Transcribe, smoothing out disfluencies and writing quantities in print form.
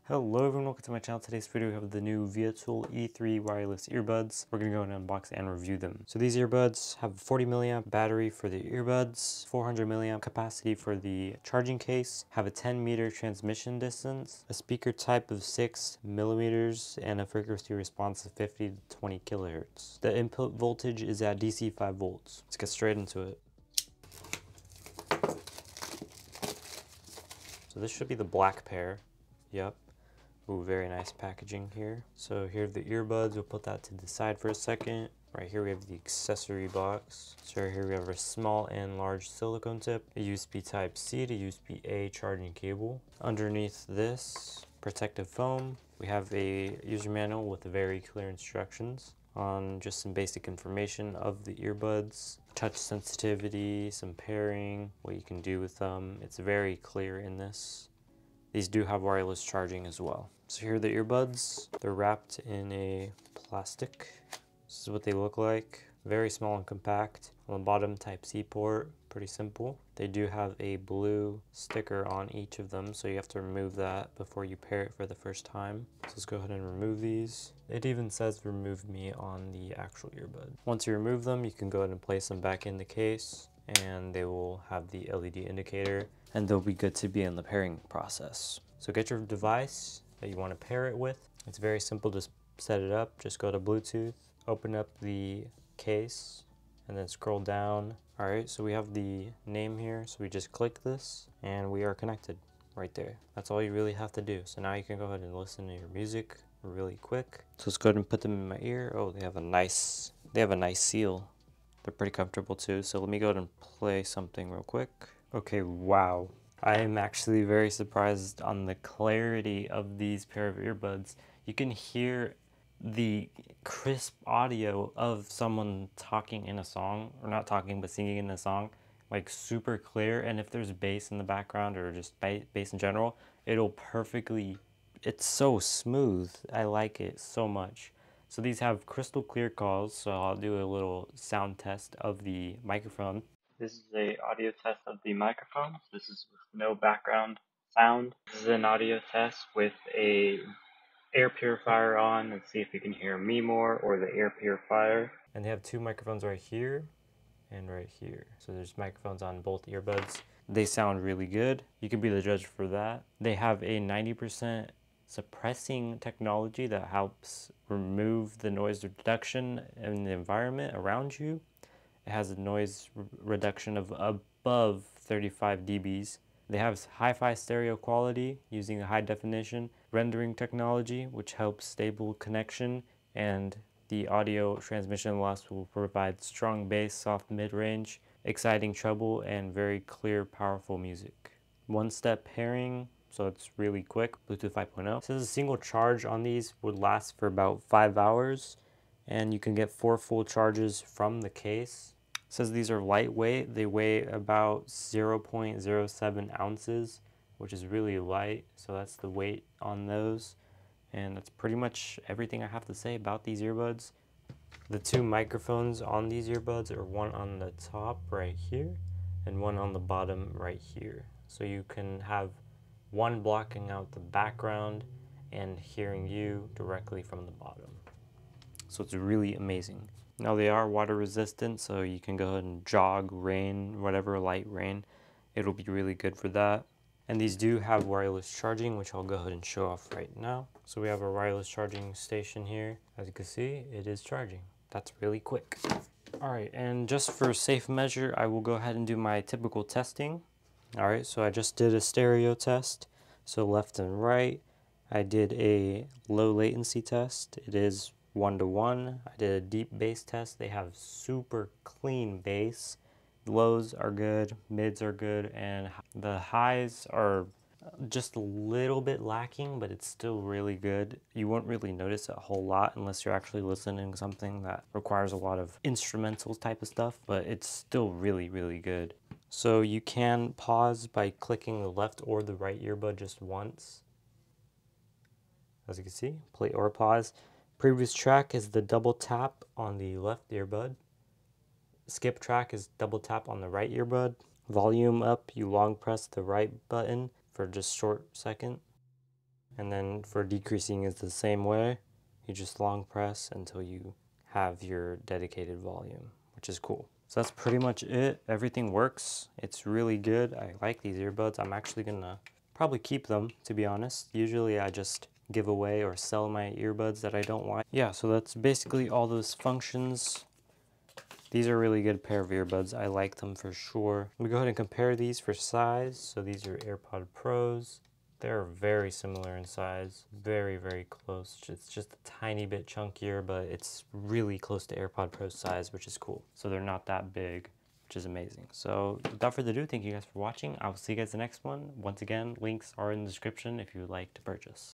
Hello everyone, welcome to my channel. Today's video we have the new Viatool E3 wireless earbuds. We're going to go and unbox and review them. So these earbuds have a 40 milliamp battery for the earbuds, 400 milliamp capacity for the charging case, have a 10-meter transmission distance, a speaker type of 6 millimeters, and a frequency response of 50 to 20 kilohertz. The input voltage is at DC 5 volts. Let's get straight into it. So this should be the black pair. Yep. Ooh, very nice packaging here. So here are the earbuds. We'll put that to the side for a second. Right here we have the accessory box. So right here we have a small and large silicone tip, a USB Type-C to USB-A charging cable. Underneath this, protective foam. We have a user manual with very clear instructions on just some basic information of the earbuds, touch sensitivity, some pairing, what you can do with them. It's very clear in this. These do have wireless charging as well. So here are the earbuds. They're wrapped in a plastic. This is what they look like. Very small and compact. On the bottom, Type-C port, pretty simple. They do have a blue sticker on each of them, so you have to remove that before you pair it for the first time. So let's go ahead and remove these. It even says remove me on the actual earbud. Once you remove them, you can go ahead and place them back in the case, and they will have the LED indicator, and they'll be good to be in the pairing process. So get your device that you want to pair it with. It's very simple to set it up. Just go to Bluetooth, open up the case, and then scroll down. All right, so we have the name here. So we just click this and we are connected right there. That's all you really have to do. So now you can go ahead and listen to your music really quick. So let's go ahead and put them in my ear. Oh, they have a nice seal. They're pretty comfortable too. So let me go ahead and play something real quick. Okay, wow. I am actually very surprised on the clarity of these pair of earbuds. You can hear the crisp audio of someone talking in a song, or not talking, but singing in a song, like super clear. And if there's bass in the background or just bass in general, it'll perfectly, it's so smooth. I like it so much. So these have crystal clear calls, so I'll do a little sound test of the microphone. This is a audio test of the microphone. This is with no background sound. This is an audio test with a air purifier on. Let's see if you can hear me more or the air purifier. And they have two microphones right here and right here. So there's microphones on both earbuds. They sound really good. You can be the judge for that. They have a 90% suppressing technology that helps remove the noise reduction in the environment around you. It has a noise reduction of above 35 dBs. They have hi-fi stereo quality using a high definition rendering technology, which helps stable connection, and the audio transmission loss will provide strong bass, soft mid-range, exciting treble, and very clear, powerful music. One-step pairing, so it's really quick, Bluetooth 5.0. It says a single charge on these would last for about 5 hours, and you can get 4 full charges from the case. It says these are lightweight. They weigh about 0.07 ounces, which is really light. So that's the weight on those. And that's pretty much everything I have to say about these earbuds. The two microphones on these earbuds are one on the top right here and one on the bottom right here. So you can have one blocking out the background and hearing you directly from the bottom. So it's really amazing. Now they are water resistant, so you can go ahead and jog, rain, whatever, light rain. It'll be really good for that. And these do have wireless charging, which I'll go ahead and show off right now. So we have a wireless charging station here. As you can see, it is charging. That's really quick. All right, and just for safe measure, I will go ahead and do my typical testing. All right, so I just did a stereo test. So left and right. I did a low latency test. It is 1-to-1. I did a deep bass test. They have super clean bass. Lows are good, mids are good, and the highs are just a little bit lacking, but it's still really good. You won't really notice a whole lot unless you're actually listening to something that requires a lot of instrumental type of stuff, but it's still really, really good. So you can pause by clicking the left or the right earbud just once. As you can see, play or pause. Previous track is the double tap on the left earbud. Skip track is double tap on the right earbud. Volume up, you long press the right button for just short second. And then for decreasing is the same way. You just long press until you have your dedicated volume, which is cool. So that's pretty much it. Everything works. It's really good. I like these earbuds. I'm actually gonna probably keep them, to be honest. Usually I just give away or sell my earbuds that I don't like. Yeah, so that's basically all those functions. These are a really good pair of earbuds. I like them for sure. Let me go ahead and compare these for size. So these are AirPod Pros. They're very similar in size, very, very close. It's just a tiny bit chunkier, but it's really close to AirPod Pro size, which is cool. So they're not that big, which is amazing. So without further ado, thank you guys for watching. I will see you guys in the next one. Once again, links are in the description if you would like to purchase.